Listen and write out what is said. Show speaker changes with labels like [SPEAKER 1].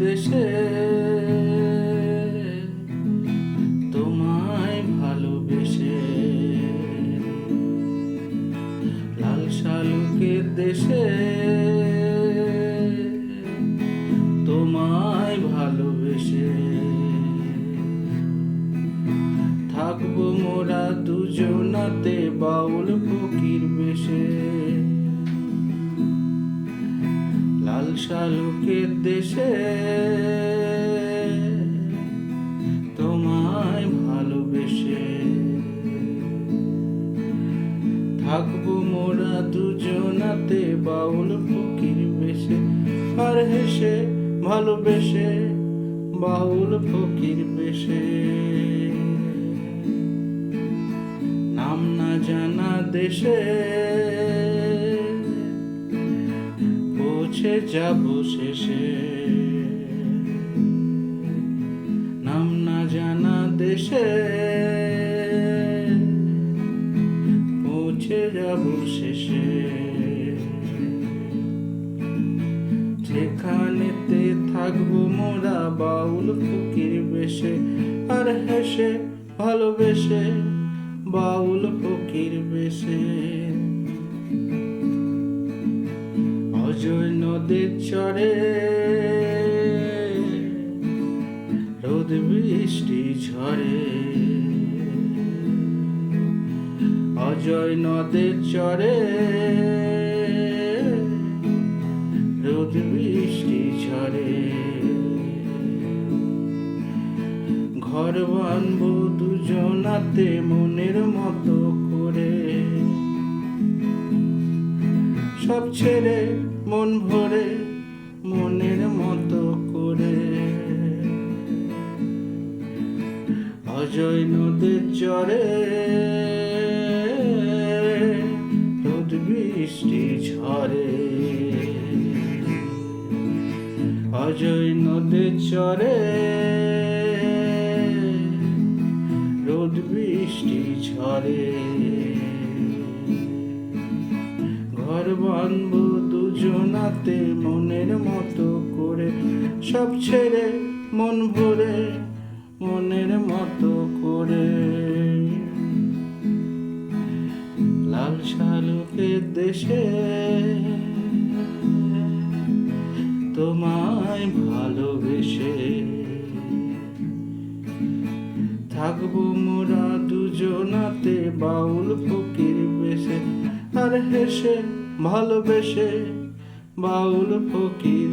[SPEAKER 1] দেশে তোমায় ভালোবেসে, লাল শালুকের দেশে তোমায় ভালোবেসে থাকবো মোরা দুজনাতে বাউল ফকির বেশে। লাল শালুকের দেশে তোমায় ভালোবেসে থাকবো মোরা দুজনাতে বাউল ফকির বেশে। আর হেসে ভালোবেসে বাউল ফকির বেশে, নাম না জানা দেশে পৌঁছে যাব শেষে। নাম না জানা দেশে পৌঁছে যাব শেষে। যেখানেতে থাকবো মোরা বাউল ফকির বেশে, আর হেসে ভালোবেসে বাউল ফকির বেশে। অজয় নদীর চরে রোদ বৃষ্টি ঝরে, অজয় নদের চরে রোদ বৃষ্টি ঝরে। ঘর বানবো দুজনাতে মনের মতো করে, সব ছেড়ে মন ভরে মনের মতো করে। অজয় নদের চরে রোদ বৃষ্টি ঝরে, অজয় নদের চরে রোদ বৃষ্টি ঝরে। ঘর বানবো দুজনাতে মনের মতো করে, সব ছেড়ে মন ভরে মনের মতো করে। লাল শালুকের দেশে তোমায় ভালোবেসে থাকবো মোরা দুজনাতে বাউল ফকির বেশে। আর হেসে ভালোবেসে বাউল ফকির।